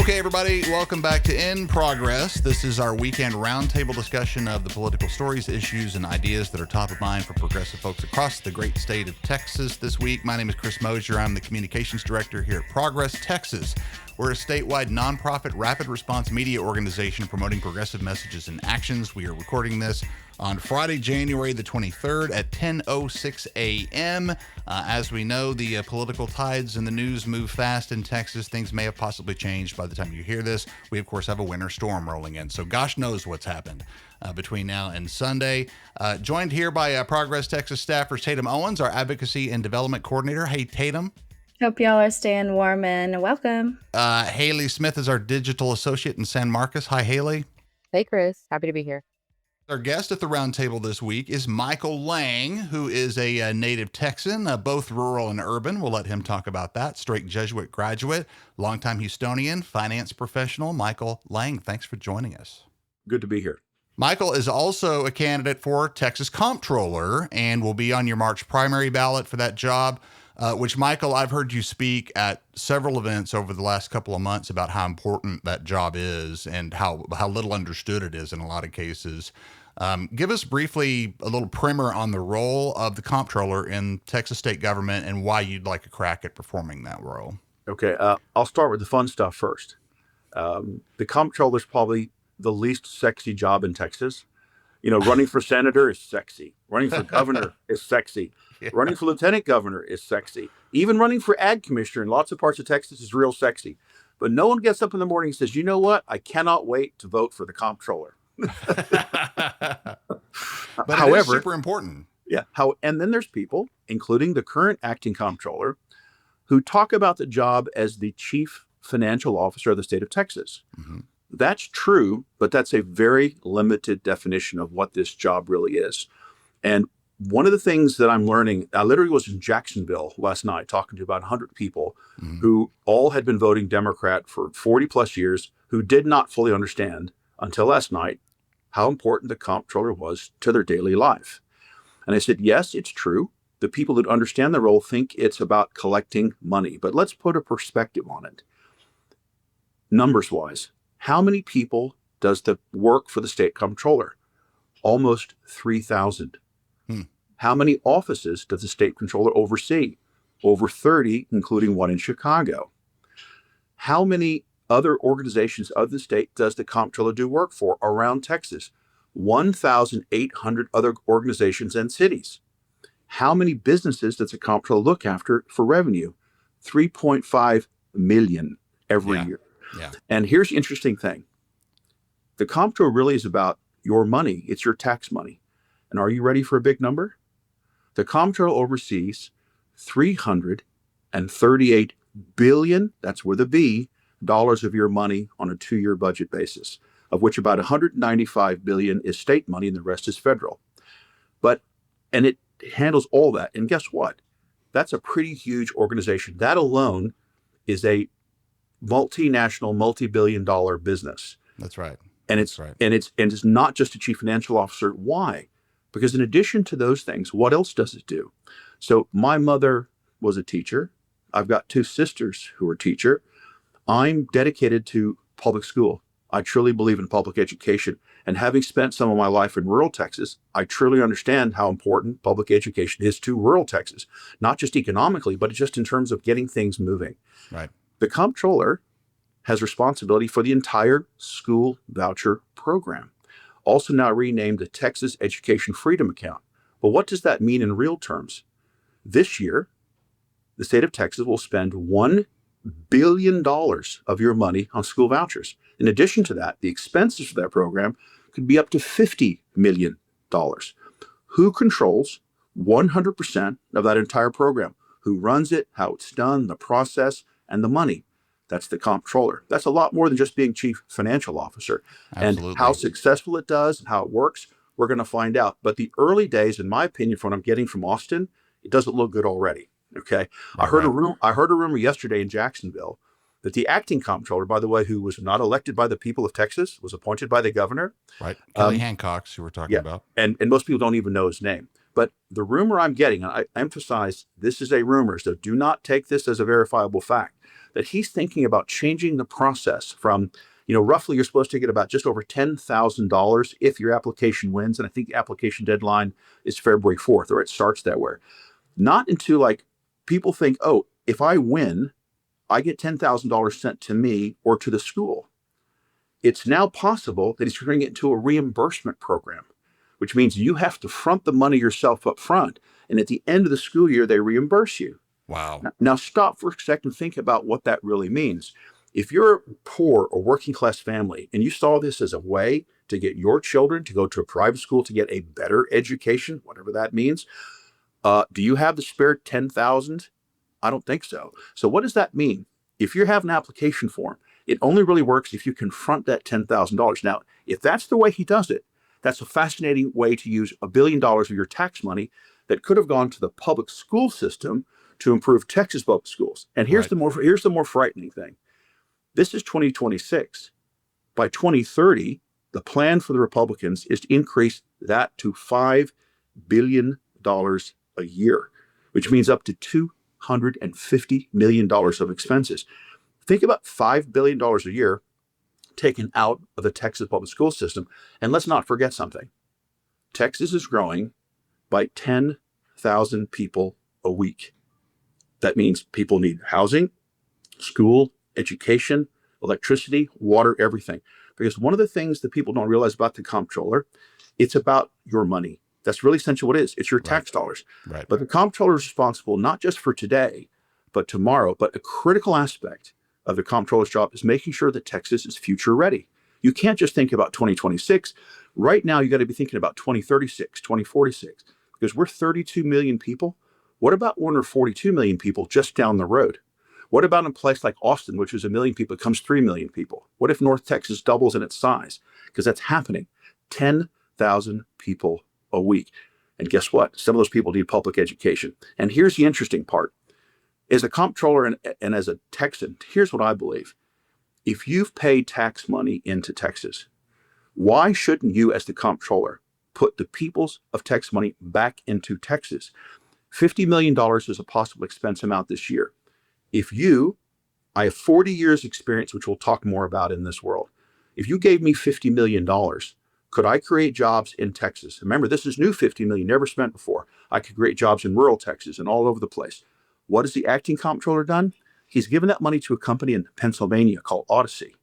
Okay, everybody, welcome back to In Progress. This is our weekend roundtable discussion of the political stories, issues, and ideas that are top of mind for progressive folks across the great state of Texas this week. My name is Chris Mosier. I'm the communications director here at Progress Texas. We're a statewide nonprofit rapid response media organization promoting progressive messages and actions. We are recording this on Friday, January the 23rd at 10:06 a.m. As we know, the political tides and the news move fast in Texas. Things may have possibly changed by the time you hear this. We, of course, have a winter storm rolling in, so gosh knows what's happened between now and Sunday. Joined here by Progress Texas staffers Tatum Owens, our advocacy and development coordinator. Hey, Tatum. Hope y'all are staying warm and welcome. Haley Smith is our digital associate in San Marcos. Hi, Haley. Hey, Chris. Happy to be here. Our guest at the roundtable this week is Michael Lange, who is a native Texan, both rural and urban. We'll let him talk about that. Straight Jesuit graduate, longtime Houstonian, finance professional. Michael Lange, thanks for joining us. Good to be here. Michael is also a candidate for Texas Comptroller and will be on your March primary ballot for that job. Which, Michael, I've heard you speak at several events over the last couple of months about how important that job is and how little understood it is in a lot of cases. Give us briefly a little primer on the role of the comptroller in Texas state government and why you'd like a crack at performing that role. Okay, I'll start with the fun stuff first. The comptroller is probably the least sexy job in Texas. You know, running for senator is sexy. Running for governor is sexy. Yeah. Running for lieutenant governor is sexy. Even running for ad commissioner in lots of parts of Texas is real sexy. But no one gets up in the morning and says, you know what? I cannot wait to vote for the comptroller. But however, it is super important. Yeah. And then there's people, including the current acting comptroller, who talk about the job as the chief financial officer of the state of Texas. Mm-hmm. That's true, but that's a very limited definition of what this job really is. And one of the things that I'm learning, I literally was in Jacksonville last night talking to about 100 people who all had been voting Democrat for 40 plus years, who did not fully understand until last night how important the comptroller was to their daily life. And I said, yes, it's true. The people that understand the role think it's about collecting money, but let's put a perspective on it. Numbers wise, how many people does the work for the state comptroller? Almost 3,000. How many offices does the state comptroller oversee? Over 30, including one in Chicago. How many other organizations of the state does the comptroller do work for around Texas? 1,800 other organizations and cities. How many businesses does the comptroller look after for revenue? 3.5 million every year. Yeah. And here's the interesting thing. The comptroller really is about your money. It's your tax money. And are you ready for a big number? The comptroller oversees $338 billion, that's with a B, dollars of your money on a 2-year budget basis, of which about $195 billion is state money and the rest is federal. And it handles all that. And guess what? That's a pretty huge organization. That alone is a multinational, multi-billion-dollar business. That's right. And it's not just a chief financial officer. Why? Because in addition to those things, what else does it do? So my mother was a teacher. I've got 2 sisters who are teacher. I'm dedicated to public school. I truly believe in public education. And having spent some of my life in rural Texas, I truly understand how important public education is to rural Texas, not just economically, but just in terms of getting things moving. Right. The comptroller has responsibility for the entire school voucher program, also now renamed the Texas Education Freedom Account. But what does that mean in real terms? This year, the state of Texas will spend $1 billion of your money on school vouchers. In addition to that, the expenses for that program could be up to $50 million. Who controls 100% of that entire program? Who runs it, how it's done, the process, and the money? That's the comptroller. That's a lot more than just being chief financial officer. Absolutely. And how successful it does, how it works, we're going to find out. But the early days, in my opinion, from what I'm getting from Austin, it doesn't look good already. Okay. I heard a rumor yesterday in Jacksonville that the acting comptroller, by the way, who was not elected by the people of Texas, was appointed by the governor. Right. Kelly Hancock's who we're talking about. And most people don't even know his name. But the rumor I'm getting, and I emphasize this is a rumor, so do not take this as a verifiable fact, that he's thinking about changing the process from, roughly you're supposed to get about just over $10,000 if your application wins. And I think the application deadline is February 4th, or it starts that way. Not into like people think, oh, if I win, I get $10,000 sent to me or to the school. It's now possible that he's turning it into a reimbursement program, which means you have to front the money yourself up front. And at the end of the school year, they reimburse you. Wow. Now stop for a second and think about what that really means. If you're a poor or working class family and you saw this as a way to get your children to go to a private school to get a better education, whatever that means, do you have the spare $10,000? I don't think so. So what does that mean? If you have an application form, it only really works if you confront that $10,000. Now, if that's the way he does it, that's a fascinating way to use $1 billion of your tax money that could have gone to the public school system to improve Texas public schools. And here's Right. the more frightening thing. This is 2026. By 2030, the plan for the Republicans is to increase that to $5 billion a year, which means up to $250 million of expenses. Think about $5 billion a year taken out of the Texas public school system. And let's not forget something. Texas is growing by 10,000 people a week. That means people need housing, school, education, electricity, water, everything. Because one of the things that people don't realize about the comptroller, it's about your money. That's really essentially what it is. It's your tax dollars. Right. But the comptroller is responsible not just for today, but tomorrow. But a critical aspect of the comptroller's job is making sure that Texas is future ready. You can't just think about 2026. Right now, you got to be thinking about 2036, 2046, because we're 32 million people. What about when we're 42 million people just down the road? What about in a place like Austin, which is 1 million people, becomes 3 million people? What if North Texas doubles in its size? Because that's happening. 10,000 people a week. And guess what? Some of those people need public education. And here's the interesting part. As a comptroller and as a Texan, here's what I believe. If you've paid tax money into Texas, why shouldn't you, as the comptroller, put the peoples of Texas money back into Texas? $50 million is a possible expense amount this year. I have 40 years experience, which we'll talk more about in this world. If you gave me $50 million, could I create jobs in Texas? Remember, this is new $50 million, never spent before. I could create jobs in rural Texas and all over the place. What has the acting comptroller done? He's given that money to a company in Pennsylvania called Odyssey.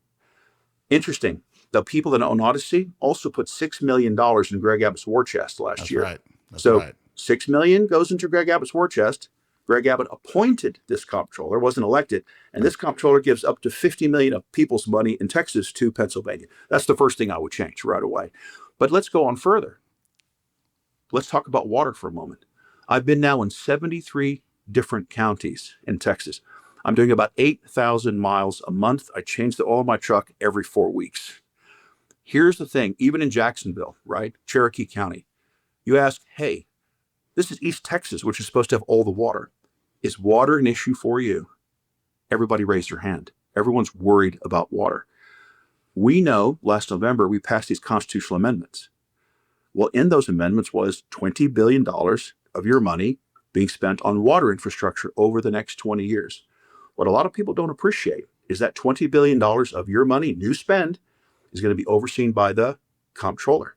Interesting. The people that own Odyssey also put $6 million in Greg Abbott's war chest last year. Right. That's so right. $6 million goes into Greg Abbott's war chest. Greg Abbott appointed this comptroller, wasn't elected, and this comptroller gives up to $50 million of people's money in Texas to Pennsylvania. That's the first thing I would change right away. But let's go on further. Let's talk about water for a moment. I've been now in 73 different counties in Texas. I'm doing about 8,000 miles a month. I change the oil in my truck every 4 weeks. Here's the thing, even in Jacksonville, right? Cherokee County, you ask, hey, this is East Texas, which is supposed to have all the water. Is water an issue for you? Everybody raise their hand. Everyone's worried about water. We know last November we passed these constitutional amendments. Well, in those amendments was $20 billion of your money being spent on water infrastructure over the next 20 years. What a lot of people don't appreciate is that $20 billion of your money, new spend, is going to be overseen by the comptroller.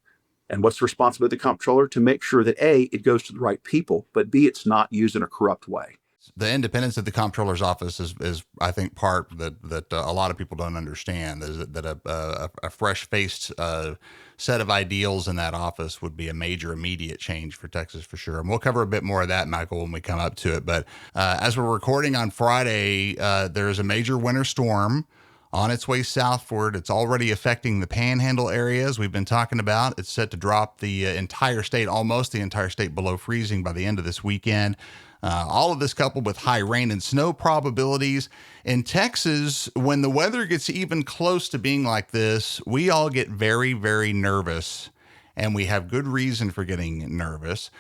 And what's the responsibility of the comptroller? To make sure that A, it goes to the right people, but B, it's not used in a corrupt way. The independence of the comptroller's office is I think, part that a lot of people don't understand. Is that a fresh-faced set of ideals in that office would be a major immediate change for Texas for sure. And we'll cover a bit more of that, Michael, when we come up to it. But as we're recording on Friday, there is a major winter storm on its way southward. It's already affecting the panhandle areas we've been talking about. It's set to drop the entire state, almost the entire state, below freezing by the end of this weekend. All of this coupled with high rain and snow probabilities. In Texas, when the weather gets even close to being like this, we all get very, very nervous, and we have good reason for getting nervous.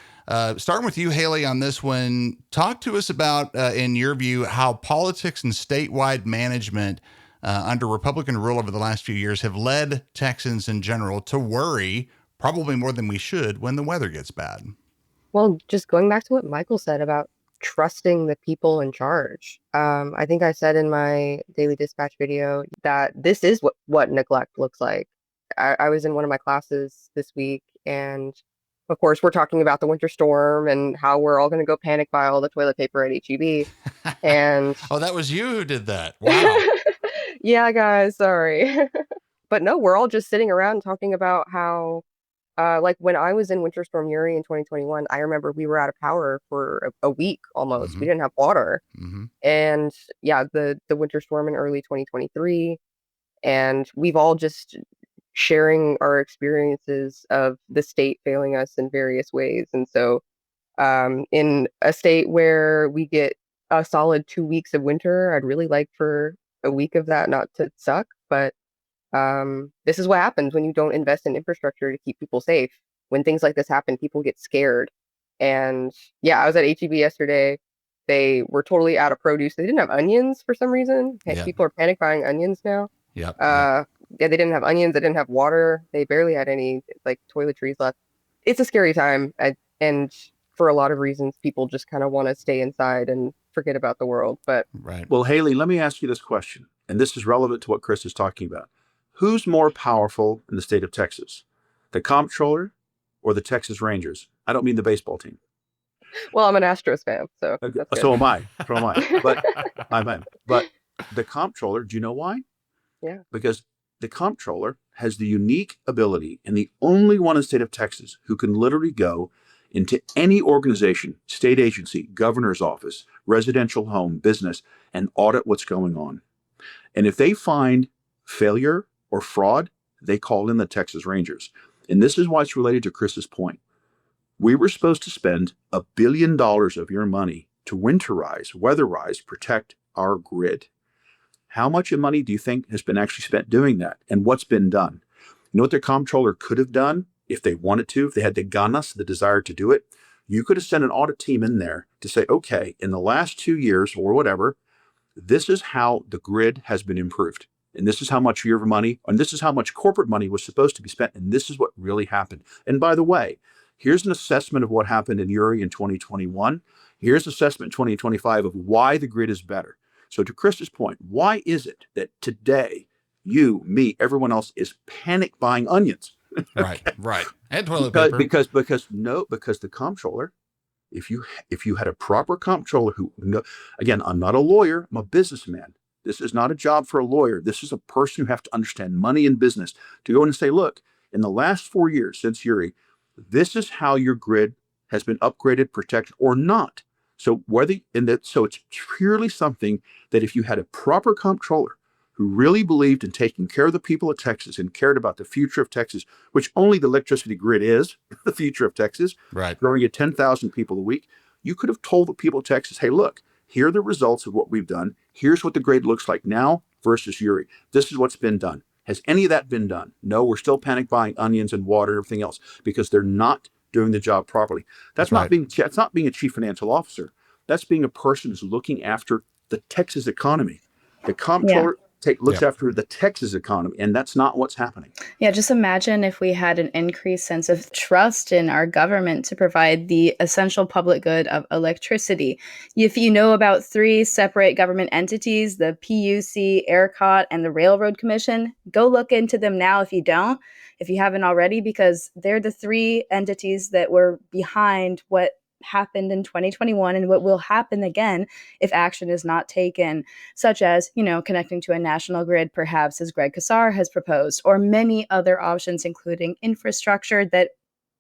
Starting with you, Haley, on this one, talk to us about, in your view, how politics and statewide management under Republican rule over the last few years have led Texans in general to worry, probably more than we should, when the weather gets bad. Well, just going back to what Michael said about trusting the people in charge. I think I said in my daily dispatch video that this is what neglect looks like. I was in one of my classes this week, and of course, we're talking about the winter storm and how we're all going to go panic buy all the toilet paper at HEB. And Oh, that was you who did that. Wow. yeah, guys, sorry. But no, we're all just sitting around talking about how like when I was in Winter Storm Uri in 2021, I remember we were out of power for a week almost. We Mm-hmm. didn't have water. Mm-hmm. And yeah, the winter storm in early 2023. And we've all just sharing our experiences of the state failing us in various ways. And so in a state where we get a solid 2 weeks of winter, I'd really like for a week of that not to suck. But this is what happens when you don't invest in infrastructure to keep people safe. When things like this happen, people get scared. And yeah, I was at HEB yesterday. They were totally out of produce. They didn't have onions for some reason. Yeah. People are panic buying onions now. Yep. Yeah, they didn't have onions. They didn't have water. They barely had any like toiletries left. It's a scary time. And for a lot of reasons, people just kind of want to stay inside and forget about the world. But Right. Well, Haley, let me ask you this question, and this is relevant to what Chris is talking about. Who's more powerful in the state of Texas, the comptroller or the Texas Rangers? I don't mean the baseball team. well, I'm an Astros fan, so that's good. So am I. So am I. But the comptroller, do you know why? Yeah. Because the comptroller has the unique ability, and the only one in the state of Texas who can literally go into any organization, state agency, governor's office, residential home, business, and audit what's going on. And if they find failure or fraud, they call in the Texas Rangers. And this is why it's related to Chris's point. We were supposed to spend $1 billion of your money to winterize, weatherize, protect our grid. How much of money do you think has been actually spent doing that? And what's been done? You know what their comptroller could have done if they wanted to, if they had the ganas, the desire to do it? You could have sent an audit team in there to say, okay, in the last 2 years or whatever, this is how the grid has been improved. And this is how much of your money, and this is how much corporate money was supposed to be spent. And this is what really happened. And by the way, here's an assessment of what happened in Uri in 2021. Here's an assessment in 2025 of why the grid is better. So to Chris's point, why is it that today you, me, everyone else is panic buying onions? Right. And toilet paper. Because the comptroller, if you had a proper comptroller who, again, I'm not a lawyer, I'm a businessman. This is not a job for a lawyer. This is a person who have to understand money and business to go in and say, look, in the last 4 years since Uri, this is how your grid has been upgraded, protected, or not. So so it's purely something that if you had a proper comptroller who really believed in taking care of the people of Texas and cared about the future of Texas, which only the electricity grid is, the future of Texas, Right. growing at 10,000 people a week, you could have told the people of Texas, hey, look, here are the results of what we've done. Here's what the grid looks like now versus Uri. This is what's been done. Has any of that been done? No, we're still panic buying onions and water and everything else because they're not doing the job properly. That's not being a chief financial officer. That's being a person who's looking after the Texas economy. The comptroller looks after the Texas economy, and that's not what's happening. Yeah, just imagine if we had an increased sense of trust in our government to provide the essential public good of electricity. If you know about 3 separate government entities, the PUC, ERCOT, and the Railroad Commission, go look into them now if you haven't already, because they're the 3 entities that were behind what happened in 2021 and what will happen again if action is not taken, such as, connecting to a national grid, perhaps as Greg Casar has proposed, or many other options, including infrastructure that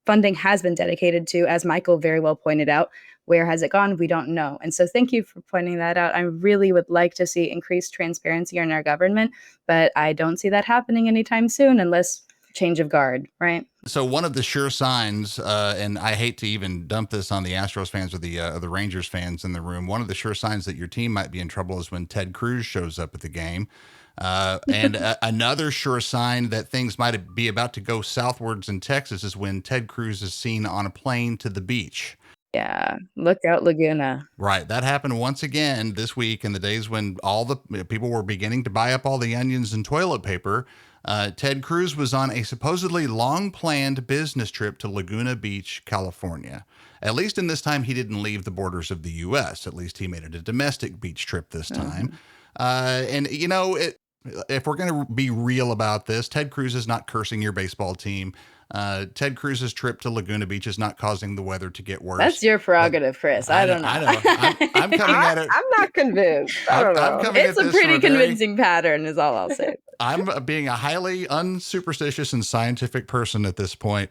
funding has been dedicated to, as Michael very well pointed out. Where has it gone? We don't know. And so thank you for pointing that out. I really would like to see increased transparency in our government, but I don't see that happening anytime soon unless change of guard, right? So one of the sure signs, and I hate to even dump this on the Astros fans or the Rangers fans in the room, one of the sure signs that your team might be in trouble is when Ted Cruz shows up at the game. And another sure sign that things might be about to go southwards in Texas is when Ted Cruz is seen on a plane to the beach. Yeah. Look out, Laguna. Right. That happened once again this week in the days when all the people were beginning to buy up all the onions and toilet paper. Ted Cruz was on a supposedly long planned business trip to Laguna Beach, California. At least in this time, he didn't leave the borders of the U.S. At least he made it a domestic beach trip this time. And, you know, if we're going to be real about this, Ted Cruz is not cursing your baseball team. Ted Cruz's trip to Laguna Beach is not causing the weather to get worse. That's your prerogative, Chris. I don't know. I know. I'm coming at it. I'm not convinced. I don't know. I'm coming It's at a this from pretty very- convincing pattern, is all I'll say. I'm being a highly unsuperstitious and scientific person at this point.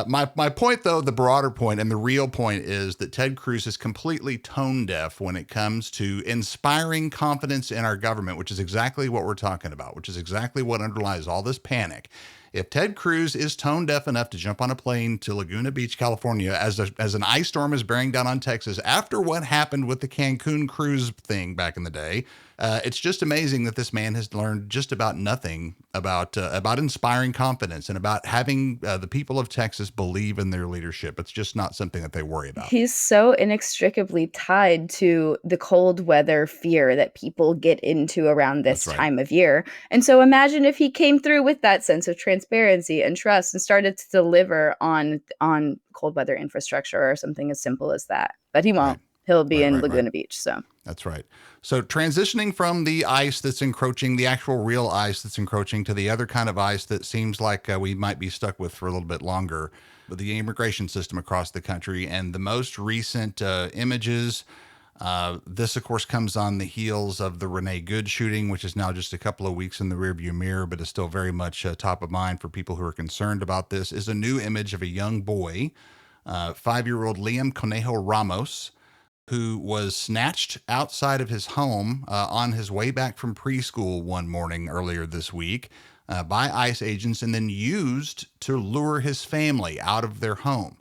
My point, though, the broader point and the real point is that Ted Cruz is completely tone deaf when it comes to inspiring confidence in our government, which is exactly what we're talking about, which is exactly what underlies all this panic. If Ted Cruz is tone deaf enough to jump on a plane to Laguna Beach, California, as an ice storm is bearing down on Texas after what happened with the Cancun cruise thing back in the day, it's just amazing that this man has learned just about nothing about inspiring confidence and about having the people of Texas believe in their leadership. It's just not something that they worry about. He's so inextricably tied to the cold weather fear that people get into around this That's right. time of year. And so imagine if he came through with that sense of transparency and trust and started to deliver on cold weather infrastructure or something as simple as that. But he won't. Right. He'll be in Right. Laguna Beach. So That's right. So transitioning from the ice that's encroaching, the actual real ice that's encroaching, to the other kind of ice that seems like we might be stuck with for a little bit longer, the immigration system across the country. And the most recent images, this, of course, comes on the heels of the Renee Good shooting, which is now just a couple of weeks in the rearview mirror, but is still very much top of mind for people who are concerned about this, is a new image of a young boy, 5-year-old Liam Conejo Ramos, who was snatched outside of his home on his way back from preschool one morning earlier this week by ICE agents and then used to lure his family out of their home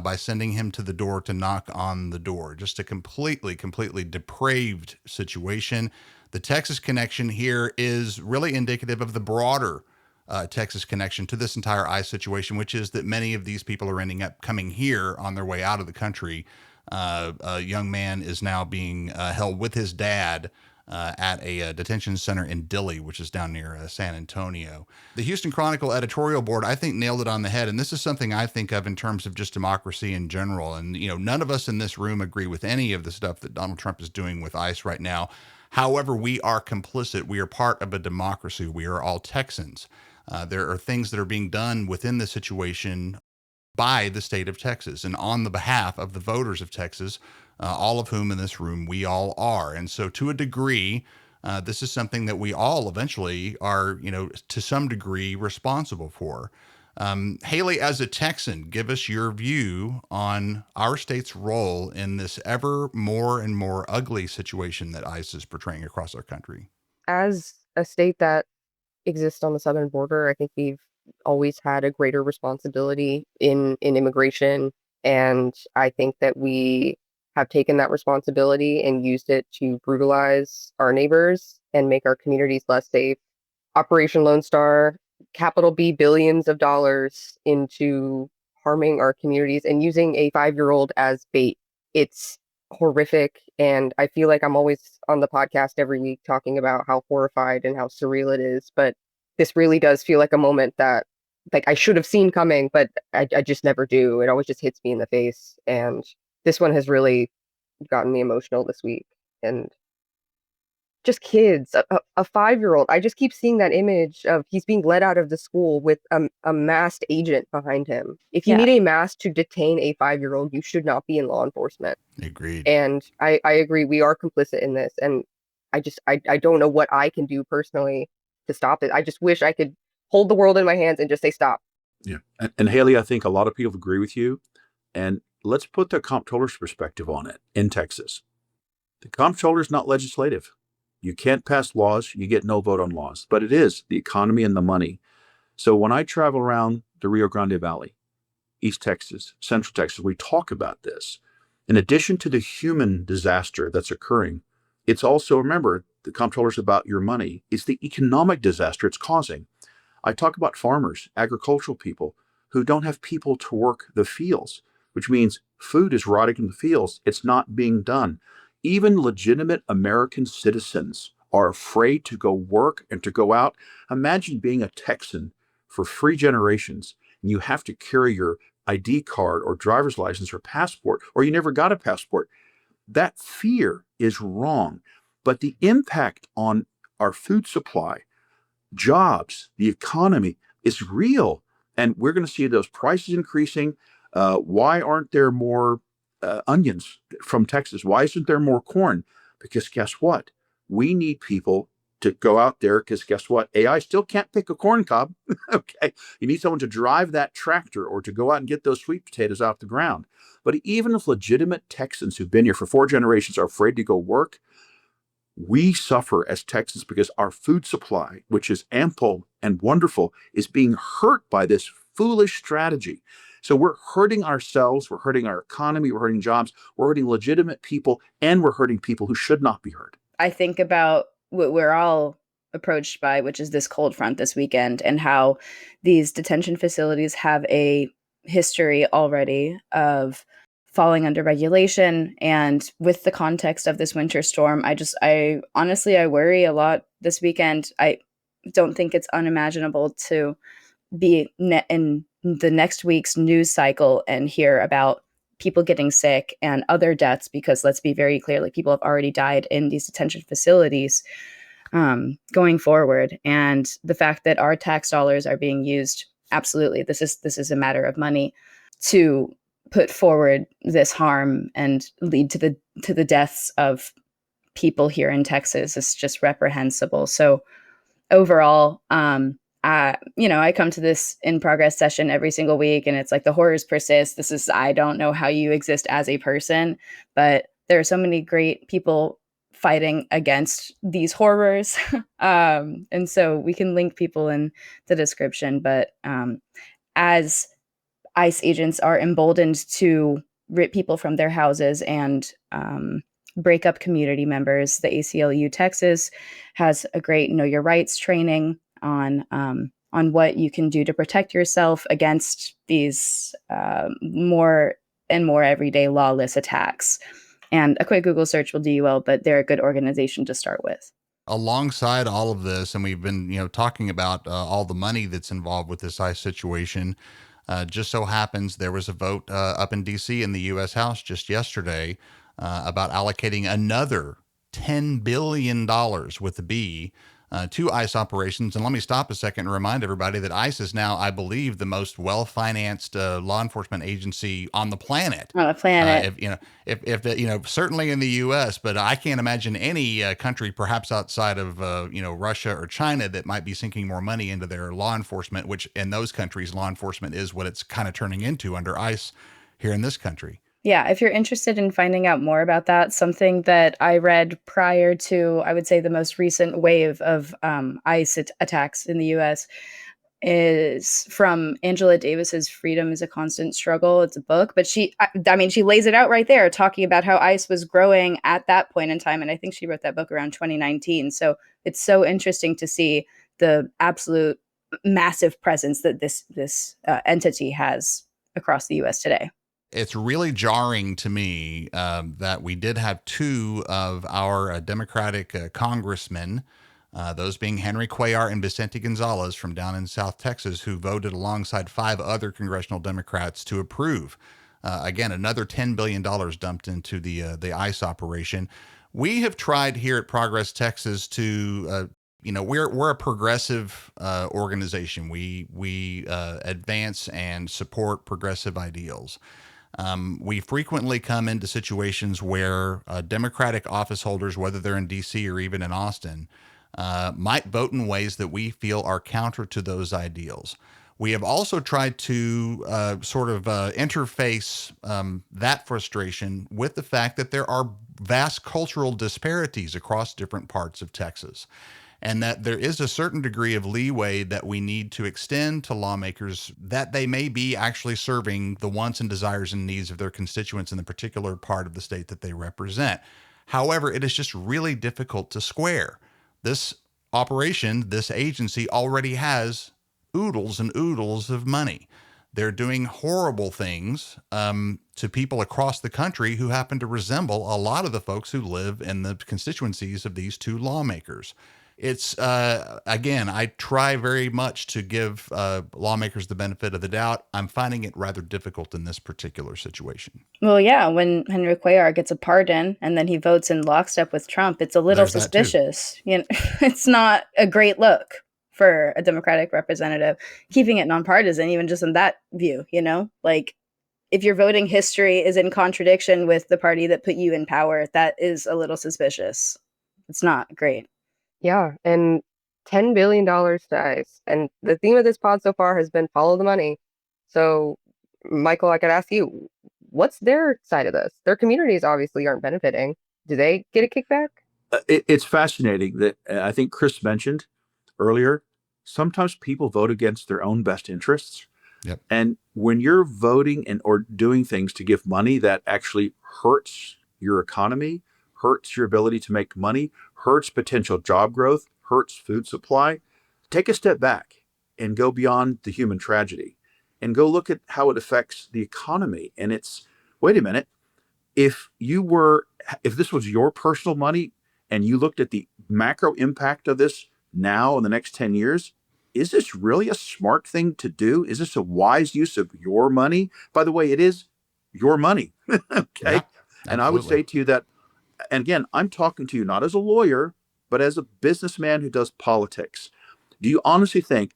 by sending him to the door to knock on the door. Just a completely depraved situation. The Texas connection here is really indicative of the broader Texas connection to this entire ICE situation, which is that many of these people are ending up coming here on their way out of the country. A young man is now being held with his dad at a detention center in Dilley, which is down near San Antonio. The Houston Chronicle editorial board, I think, nailed it on the head. And this is something I think of in terms of just democracy in general. And, you know, none of us in this room agree with any of the stuff that Donald Trump is doing with ICE right now. However, we are complicit. We are part of a democracy. We are all Texans. There are things that are being done within the situation by the state of Texas and on the behalf of the voters of Texas, all of whom in this room we all are. And so to a degree, this is something that we all eventually are, you know, to some degree responsible for. Haley, as a Texan, give us your view on our state's role in this ever more and more ugly situation that ICE is portraying across our country. As a state that exists on the southern border, I think we've always had a greater responsibility in immigration, and I think that we have taken that responsibility and used it to brutalize our neighbors and make our communities less safe. Operation Lone Star, capital B, billions of dollars into harming our communities and using a 5-year-old as bait. It's horrific, and I feel like I'm always on the podcast every week talking about how horrified and how surreal it is, but this really does feel like a moment that, like, I should have seen coming, but I just never do. It always just hits me in the face. And this one has really gotten me emotional this week. And just kids, a 5-year-old. I just keep seeing that image of he's being led out of the school with a masked agent behind him. If you need a mask to detain a 5-year-old, you should not be in law enforcement. Agreed. And I agree. We are complicit in this. And I don't know what I can do personally to stop it. I just wish I could hold the world in my hands and just say stop. Yeah. And Haley, I think a lot of people agree with you. And let's put the comptroller's perspective on it in Texas. The comptroller is not legislative. You can't pass laws. You get no vote on laws. But it is the economy and the money. So when I travel around the Rio Grande Valley, East Texas, Central Texas, we talk about this. In addition to the human disaster that's occurring, it's also, remember, the comptroller's about your money. It's the economic disaster it's causing. I talk about farmers, agricultural people who don't have people to work the fields. which means food is rotting in the fields. It's not being done. Even legitimate American citizens are afraid to go work and to go out. Imagine being a Texan for 3 generations, and you have to carry your ID card or driver's license or passport, or you never got a passport. That fear is wrong. But the impact on our food supply, jobs, the economy is real. And we're going to see those prices increasing. Why aren't there more onions from Texas? Why isn't there more corn? Because guess what? We need people to go out there, because guess what? AI still can't pick a corn cob. Okay. You need someone to drive that tractor or to go out and get those sweet potatoes off the ground. But even if legitimate Texans who've been here for 4 generations are afraid to go work, we suffer as Texans because our food supply, which is ample and wonderful, is being hurt by this foolish strategy. So we're hurting ourselves, we're hurting our economy, we're hurting jobs, we're hurting legitimate people, and we're hurting people who should not be hurt. I think about what we're all approached by, which is this cold front this weekend, and how these detention facilities have a history already of falling under regulation. And with the context of this winter storm, I honestly worry a lot this weekend. I don't think it's unimaginable to be in the next week's news cycle and hear about people getting sick and other deaths, because let's be very clear, like, people have already died in these detention facilities going forward. And the fact that our tax dollars are being used, absolutely, this is a matter of money, to put forward this harm and lead to the deaths of people here in Texas is just reprehensible. So overall, I come to this in progress session every single week, and it's like the horrors persist. I don't know how you exist as a person, but there are so many great people fighting against these horrors. And so we can link people in the description. But as ICE agents are emboldened to rip people from their houses and break up community members, the ACLU Texas has a great Know Your Rights training on what you can do to protect yourself against these more and more everyday lawless attacks. And a quick Google search will do you well, but they're a good organization to start with. Alongside all of this, and we've been, talking about all the money that's involved with this ICE situation. Just so happens there was a vote up in D.C. in the U.S. House just yesterday about allocating another $10 billion with a B to ICE operations. And let me stop a second and remind everybody that ICE is now, I believe, the most well-financed law enforcement agency on the planet. On the planet. Certainly in the U.S., but I can't imagine any country, perhaps outside of, Russia or China, that might be sinking more money into their law enforcement, which in those countries, law enforcement is what it's kind of turning into under ICE here in this country. Yeah, if you're interested in finding out more about that, something that I read prior to, I would say, the most recent wave of ICE attacks in the U.S. is from Angela Davis's Freedom is a Constant Struggle. It's a book, but she lays it out right there, talking about how ICE was growing at that point in time. And I think she wrote that book around 2019. So it's so interesting to see the absolute massive presence that this entity has across the U.S. today. It's really jarring to me that we did have two of our Democratic congressmen, those being Henry Cuellar and Vicente Gonzalez from down in South Texas, who voted alongside 5 other congressional Democrats to approve, again, another $10 billion dumped into the ICE operation. We have tried here at Progress Texas to we're a progressive organization. We advance and support progressive ideals. We frequently come into situations where Democratic office holders, whether they're in D.C. or even in Austin, might vote in ways that we feel are counter to those ideals. We have also tried to interface that frustration with the fact that there are vast cultural disparities across different parts of Texas, and that there is a certain degree of leeway that we need to extend to lawmakers, that they may be actually serving the wants and desires and needs of their constituents in the particular part of the state that they represent. However, it is just really difficult to square. This operation, this agency already has oodles and oodles of money. they're doing horrible things to people across the country who happen to resemble a lot of the folks who live in the constituencies of these two lawmakers. It's, again, I try very much to give lawmakers the benefit of the doubt. I'm finding it rather difficult in this particular situation. Well, yeah, when Henry Cuellar gets a pardon and then he votes in lockstep with Trump, it's a little There's that too. suspicious. You know, it's not a great look for a Democratic representative. Keeping it nonpartisan, even just in that view, you know, like if your voting history is in contradiction with the party that put you in power, that is a little suspicious. It's not great. Yeah, and $10 billion to ICE. And the theme of this pod so far has been follow the money. So, Michael, I could ask you, what's their side of this? Their communities obviously aren't benefiting. Do they get a kickback? It's fascinating that I think Chris mentioned earlier, sometimes people vote against their own best interests. Yep. And when you're voting and or doing things to give money that actually hurts your economy, hurts your ability to make money, hurts potential job growth, hurts food supply, take a step back and go beyond the human tragedy and go look at how it affects the economy. And it's, wait a minute, if this was your personal money and you looked at the macro impact of this now in the next 10 years, is this really a smart thing to do? Is this a wise use of your money? By the way, it is your money. Okay. Yeah, and I would absolutely. say to you that, and again, I'm talking to you not as a lawyer, but as a businessman who does politics. Do you honestly think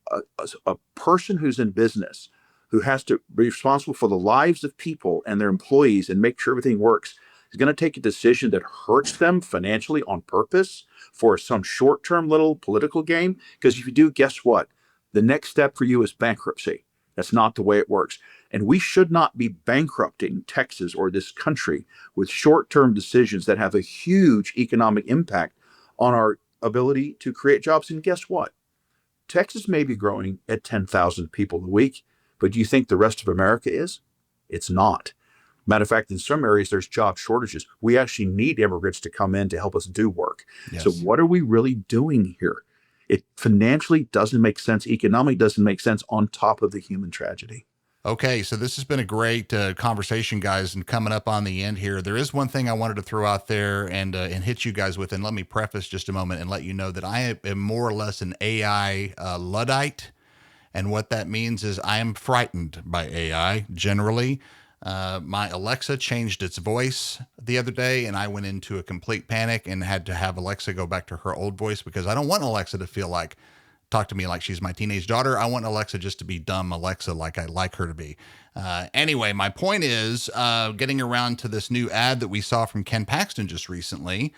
a person who's in business, who has to be responsible for the lives of people and their employees and make sure everything works, is going to take a decision that hurts them financially on purpose for some short-term little political game? Because if you do, guess what? The next step for you is bankruptcy. That's not the way it works. And we should not be bankrupting Texas or this country with short-term decisions that have a huge economic impact on our ability to create jobs. And guess what? Texas may be growing at 10,000 people a week, but do you think the rest of America is? It's not. Matter of fact, in some areas, there's job shortages. We actually need immigrants to come in to help us do work. Yes. So what are we really doing here? It financially doesn't make sense. Economically doesn't make sense on top of the human tragedy. Okay, so this has been a great conversation, guys, and coming up on the end here, there is one thing I wanted to throw out there and hit you guys with, and let me preface just a moment and let you know that I am more or less an AI Luddite, and what that means is I am frightened by AI generally. My Alexa changed its voice the other day, and I went into a complete panic and had to have Alexa go back to her old voice because I don't want Alexa to feel like talk to me like she's my teenage daughter. I want Alexa just to be dumb Alexa like I like her to be. Anyway, my point is getting around to this new ad that we saw from Ken Paxton just recently.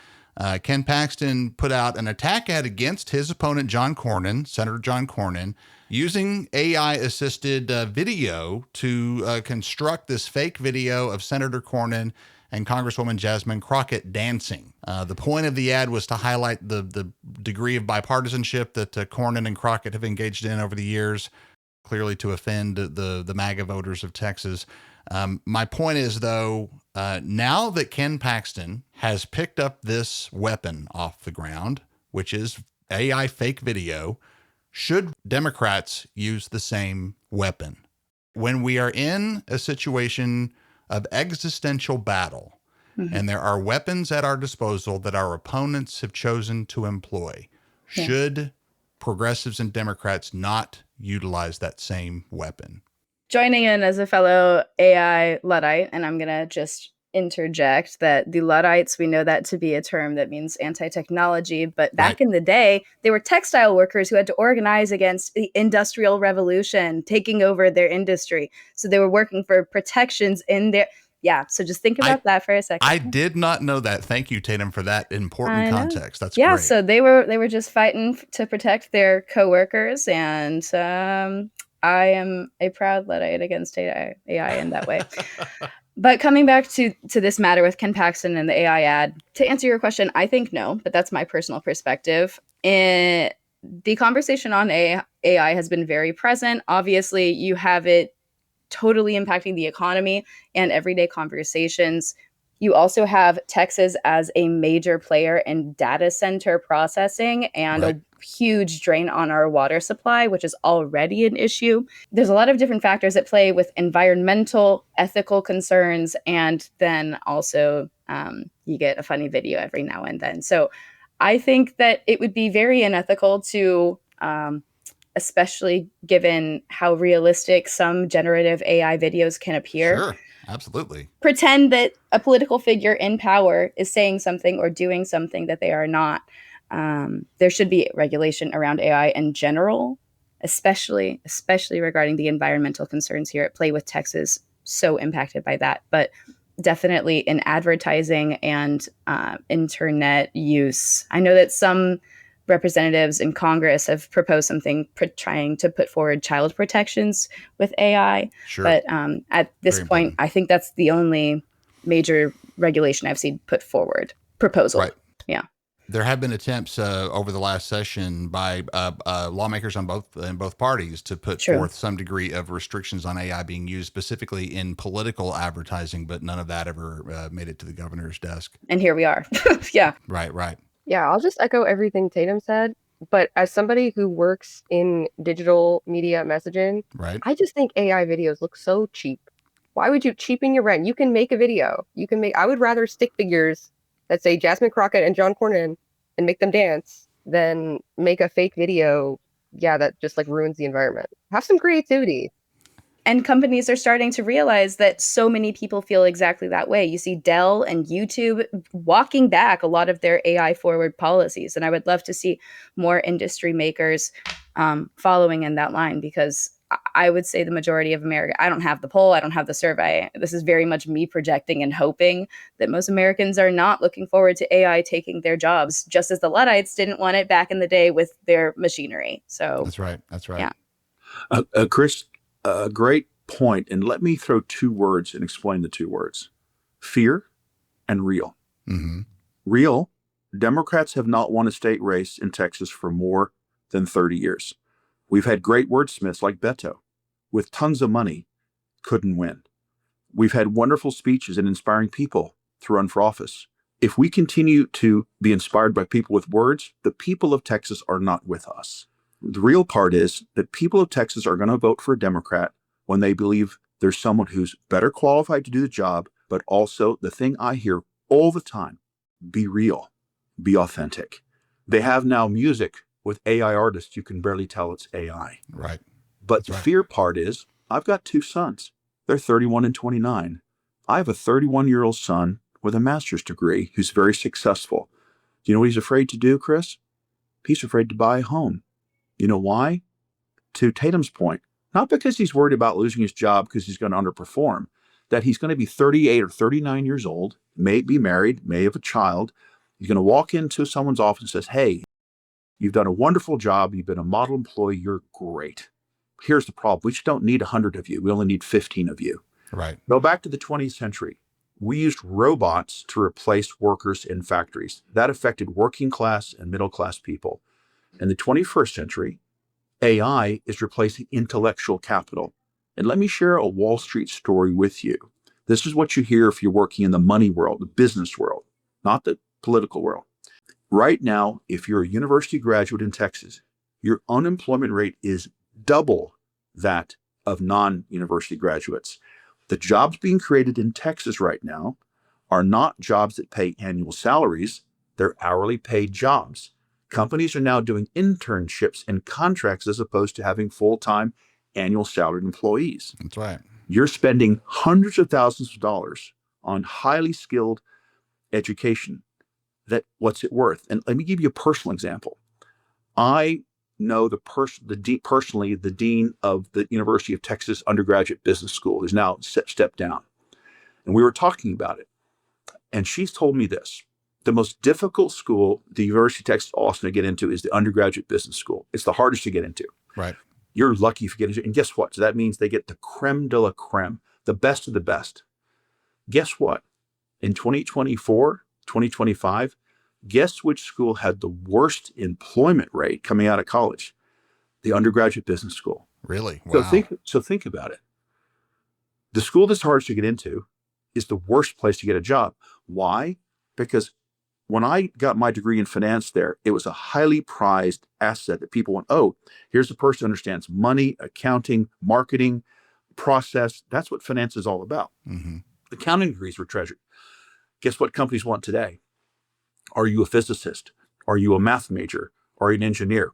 Ken Paxton put out an attack ad against his opponent, John Cornyn, Senator John Cornyn, using AI-assisted video to construct this fake video of Senator Cornyn and Congresswoman Jasmine Crockett dancing. The point of the ad was to highlight the degree of bipartisanship that Cornyn and Crockett have engaged in over the years, clearly to offend the MAGA voters of Texas. My point is, though, now that Ken Paxton has picked up this weapon off the ground, which is AI fake video, should Democrats use the same weapon? When we are in a situation of existential battle, and there are weapons at our disposal that our opponents have chosen to employ, should progressives and Democrats not utilize that same weapon? Joining in as a fellow AI Luddite, and I'm going to just interject that the Luddites, we know that to be a term that means anti-technology, but back in the day, they were textile workers who had to organize against the Industrial Revolution taking over their industry. So they were working for protections in their... Yeah, so just think about that for a second. I did not know that. Thank you, Tatum, for that important context. That's great. So they were just fighting to protect their coworkers, and I am a proud Luddite against AI in that way. But coming back to this matter with Ken Paxton and the AI ad, to answer your question, I think no, but that's my personal perspective. The conversation on AI has been very present. Obviously, you have it totally impacting the economy and everyday conversations. You also have Texas as a major player in data center processing and Right. a huge drain on our water supply, which is already an issue. There's a lot of different factors at play with environmental, ethical concerns, and then also you get a funny video every now and then. So I think that it would be very unethical to, especially given how realistic some generative AI videos can appear, Sure. Absolutely. pretend that a political figure in power is saying something or doing something that they are not. There should be regulation around AI in general, especially regarding the environmental concerns here at play with Texas, so impacted by that. But definitely in advertising and internet use. I know that some representatives in Congress have proposed something trying to put forward child protections with AI. Sure. But at this Very point, important. I think that's the only major regulation I've seen put forward. Proposal. Right. Yeah. There have been attempts over the last session by lawmakers in both parties to put True. forth some degree of restrictions on AI being used specifically in political advertising, but none of that ever made it to the governor's desk. And here we are. Yeah. Right. Yeah, I'll just echo everything Tatum said. But as somebody who works in digital media messaging, Right. I just think AI videos look so cheap. Why would you cheapen your rent? You can make a video. I would rather stick figures that say Jasmine Crockett and John Cornyn and make them dance than make a fake video, that just like ruins the environment. Have some creativity. And companies are starting to realize that so many people feel exactly that way. You see Dell and YouTube walking back a lot of their AI forward policies. And I would love to see more industry makers following in that line, because I would say the majority of America, I don't have the poll, I don't have the survey. This is very much me projecting and hoping that most Americans are not looking forward to AI taking their jobs, just as the Luddites didn't want it back in the day with their machinery. So That's right. Yeah. Chris, a great point. And let me throw two words and explain the two words: fear and real. Mm-hmm. Real, Democrats have not won a state race in Texas for more than 30 years. We've had great wordsmiths like Beto with tons of money, couldn't win. We've had wonderful speeches and inspiring people to run for office. If we continue to be inspired by people with words, the people of Texas are not with us. The real part is that people of Texas are going to vote for a Democrat when they believe there's someone who's better qualified to do the job, but also the thing I hear all the time: be real, be authentic. They have now music with AI artists. You can barely tell it's AI. Right. But the That's right. fear part is, I've got two sons. They're 31 and 29. I have a 31-year-old son with a master's degree who's very successful. Do you know what he's afraid to do, Chris? He's afraid to buy a home. You know why? To Tatum's point, not because he's worried about losing his job because he's going to underperform, that he's going to be 38 or 39 years old, may be married, may have a child. He's going to walk into someone's office and says, hey, you've done a wonderful job. You've been a model employee. You're great. Here's the problem. We just don't need 100 of you. We only need 15 of you. Right. Go back to the 20th century. We used robots to replace workers in factories. That affected working class and middle class people. In the 21st century, AI is replacing intellectual capital. And let me share a Wall Street story with you. This is what you hear if you're working in the money world, the business world, not the political world. Right now, if you're a university graduate in Texas, your unemployment rate is double that of non-university graduates. The jobs being created in Texas right now are not jobs that pay annual salaries. They're hourly paid jobs. Companies are now doing internships and contracts as opposed to having full-time annual salaried employees. That's right. You're spending hundreds of thousands of dollars on highly skilled education. What's it worth? And let me give you a personal example. I know personally the dean of the University of Texas Undergraduate Business School is now stepped down. And we were talking about it. And she's told me this: the most difficult school the University of Texas Austin to get into is the undergraduate business school. It's the hardest to get into. Right. You're lucky if you get into it. And guess what? So that means they get the creme de la creme, the best of the best. Guess what? In 2024, 2025, guess which school had the worst employment rate coming out of college? The undergraduate business school. Really? Wow. So think about it. The school that's hardest to get into is the worst place to get a job. Why? Because when I got my degree in finance there, it was a highly prized asset that people went, oh, here's a person who understands money, accounting, marketing, process. That's what finance is all about. Mm-hmm. Accounting degrees were treasured. Guess what companies want today? Are you a physicist? Are you a math major? Are you an engineer?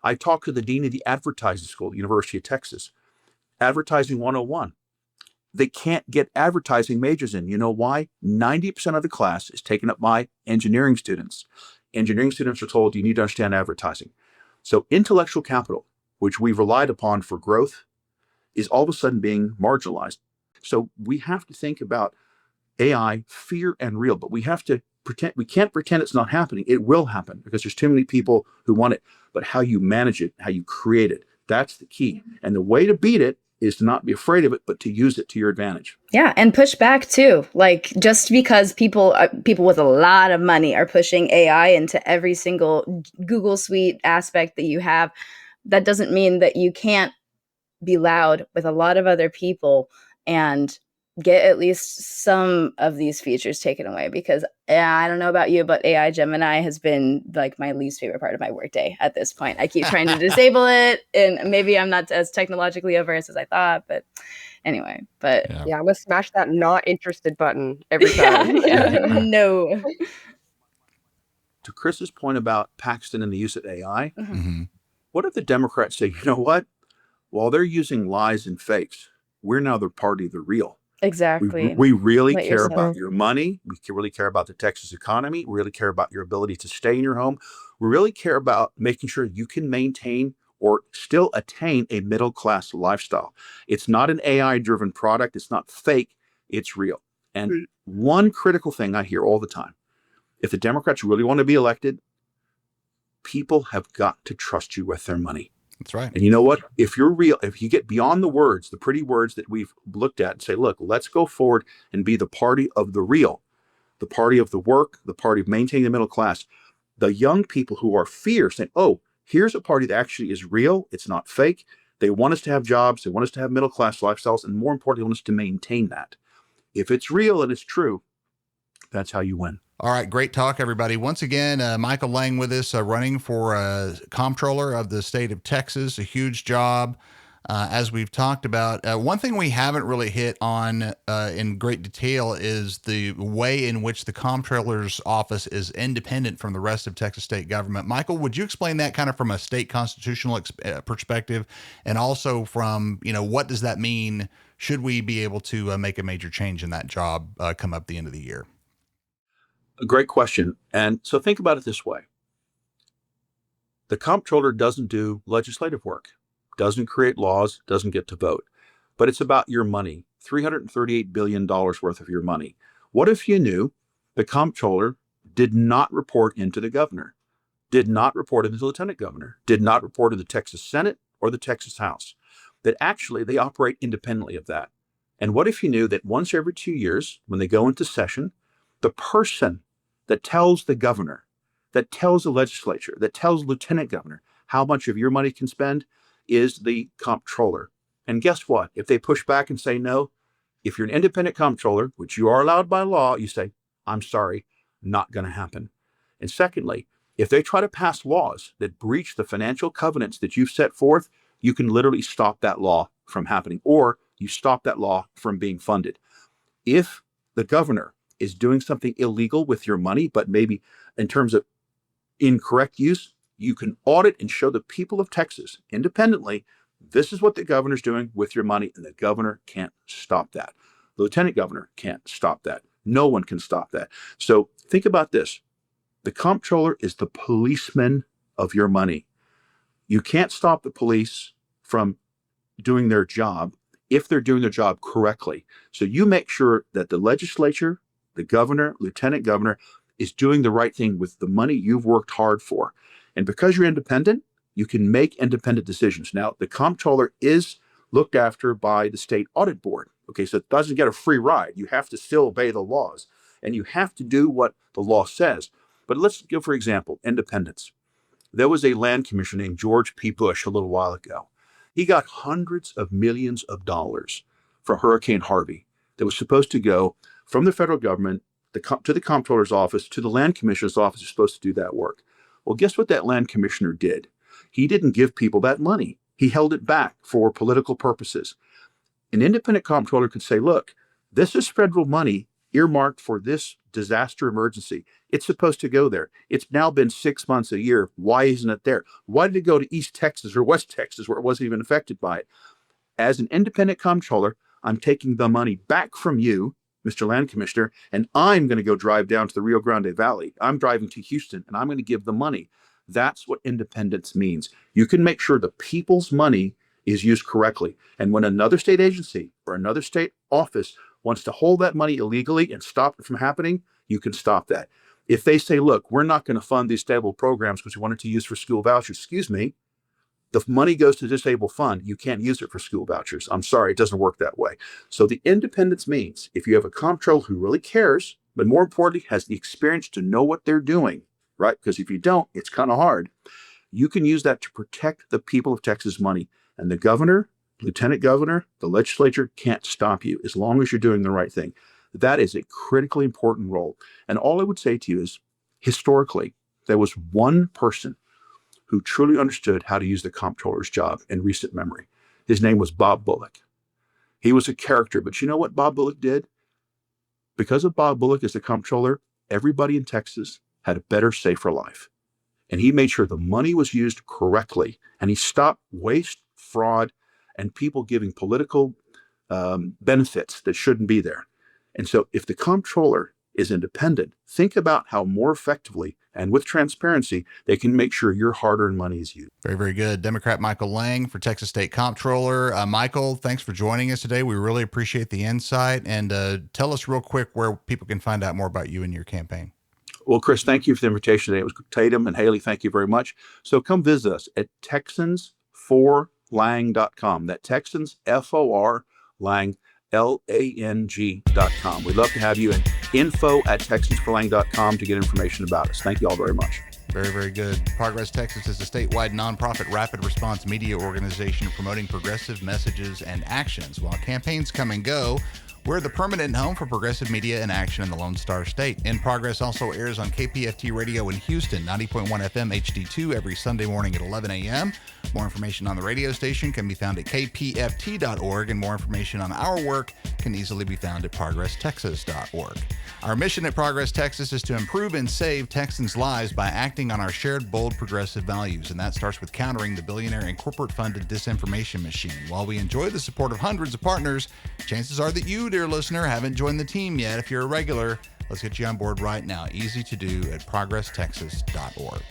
I talked to the dean of the advertising school at the University of Texas. Advertising 101. They can't get advertising majors in. You know why? 90% of the class is taken up by engineering students. Engineering students are told you need to understand advertising. So intellectual capital, which we've relied upon for growth, is all of a sudden being marginalized. So we have to think about AI, fear and real, but we have to pretend, we can't pretend it's not happening. It will happen because there's too many people who want it, but how you manage it, how you create it, that's the key. And the way to beat it is to not be afraid of it, but to use it to your advantage. Yeah, and push back too. Like, just because people with a lot of money are pushing AI into every single Google Suite aspect that you have, that doesn't mean that you can't be loud with a lot of other people and get at least some of these features taken away. Because I don't know about you, but AI Gemini has been like my least favorite part of my workday at this point. I keep trying to disable it, and maybe I'm not as technologically averse as I thought, but anyway. But yeah, I'm gonna smash that not interested button every time. No. To Chris's point about Paxton and the use of AI, Mm-hmm. what if the Democrats say, you know what? While they're using lies and fakes, we're now the party of the real. Exactly. We really Let care yourself- about your money. We really care about the Texas economy. We really care about your ability to stay in your home. We really care about making sure you can maintain or still attain a middle-class lifestyle. It's not an AI-driven product. It's not fake. It's real. And one critical thing I hear all the time, if the Democrats really want to be elected, people have got to trust you with their money. That's right. And you know what? If you're real, if you get beyond the words, the pretty words that we've looked at and say, look, let's go forward and be the party of the real, the party of the work, the party of maintaining the middle class, the young people who are fierce saying, oh, here's a party that actually is real. It's not fake. They want us to have jobs. They want us to have middle class lifestyles. And more importantly, they want us to maintain that. If it's real and it's true, that's how you win. All right, great talk, everybody. Once again, Michael Lange with us, running for Comptroller of the state of Texas. A huge job, as we've talked about. One thing we haven't really hit on in great detail is the way in which the Comptroller's office is independent from the rest of Texas state government. Michael, would you explain that kind of from a state constitutional perspective, and also from, what does that mean? Should we be able to make a major change in that job come up the end of the year? A great question. And so think about it this way. The comptroller doesn't do legislative work, doesn't create laws, doesn't get to vote, but it's about your money, $338 billion worth of your money. What if you knew the comptroller did not report into the governor, did not report into the lieutenant governor, did not report to the Texas Senate or the Texas House, that actually they operate independently of that? And what if you knew that once every 2 years, when they go into session, the person that tells the governor, that tells the legislature, that tells the lieutenant governor how much of your money can spend is the comptroller? And guess what? If they push back and say no, if you're an independent comptroller, which you are allowed by law, you say, I'm sorry, not going to happen. And secondly, if they try to pass laws that breach the financial covenants that you've set forth, you can literally stop that law from happening, or you stop that law from being funded. If the governor is doing something illegal with your money, but maybe in terms of incorrect use, you can audit and show the people of Texas independently, this is what the governor's doing with your money, and the governor can't stop that. The lieutenant governor can't stop that. No one can stop that. So think about this. The comptroller is the policeman of your money. You can't stop the police from doing their job if they're doing their job correctly. So you make sure that the legislature, the governor, lieutenant governor is doing the right thing with the money you've worked hard for. And because you're independent, you can make independent decisions. Now, the comptroller is looked after by the state audit board. Okay, so it doesn't get a free ride. You have to still obey the laws, and you have to do what the law says. But let's give, for example, independence. There was a land commissioner named George P. Bush a little while ago. He got hundreds of millions of dollars for Hurricane Harvey that was supposed to go from the federal government to the comptroller's office to the land commissioner's office is supposed to do that work. Well, guess what that land commissioner did? He didn't give people that money. He held it back for political purposes. An independent comptroller could say, look, this is federal money earmarked for this disaster emergency. It's supposed to go there. It's now been 6 months, a year. Why isn't it there? Why did it go to East Texas or West Texas where it wasn't even affected by it? As an independent comptroller, I'm taking the money back from you, Mr. Land Commissioner, and I'm going to go drive down to the Rio Grande Valley. I'm driving to Houston, and I'm going to give the money. That's what independence means. You can make sure the people's money is used correctly. And when another state agency or another state office wants to hold that money illegally and stop it from happening, you can stop that. If they say, look, we're not going to fund these stable programs because we want it to use for school vouchers, excuse me, the money goes to disabled fund. You can't use it for school vouchers. I'm sorry, it doesn't work that way. So the independence means if you have a comptroller who really cares, but more importantly, has the experience to know what they're doing, right? Because if you don't, it's kind of hard. You can use that to protect the people of Texas money. And the governor, lieutenant governor, the legislature can't stop you as long as you're doing the right thing. That is a critically important role. And all I would say to you is, historically, there was one person who truly understood how to use the comptroller's job in recent memory. His name was Bob Bullock. He was a character, but you know what Bob Bullock did? Because of Bob Bullock as the comptroller, everybody in Texas had a better, safer life. And he made sure the money was used correctly, and he stopped waste, fraud, and people giving political benefits that shouldn't be there. And so if the comptroller is independent, think about how more effectively and with transparency, they can make sure your hard-earned money is used. Very, very good. Democrat Michael Lange for Texas State Comptroller. Michael, thanks for joining us today. We really appreciate the insight. And tell us real quick where people can find out more about you and your campaign. Well, Chris, thank you for the invitation today. It was Tatum and Haley, thank you very much. So come visit us at texansforlang.com. That Texans, F-O-R, Lang, Lang.com. We'd love to have you, and info@texansforlang.com to get information about us. Thank you all very much. Very, very good. Progress Texas is a statewide nonprofit rapid response media organization promoting progressive messages and actions. While campaigns come and go, we're the permanent home for progressive media and action in the Lone Star State. In Progress also airs on KPFT Radio in Houston, 90.1 FM HD2 every Sunday morning at 11 a.m. More information on the radio station can be found at kpft.org, and more information on our work can easily be found at progresstexas.org. Our mission at Progress Texas is to improve and save Texans' lives by acting on our shared, bold, progressive values, and that starts with countering the billionaire and corporate-funded disinformation machine. While we enjoy the support of hundreds of partners, chances are that you, dear listener, haven't joined the team yet. If you're a regular, let's get you on board right now. Easy to do at progresstexas.org.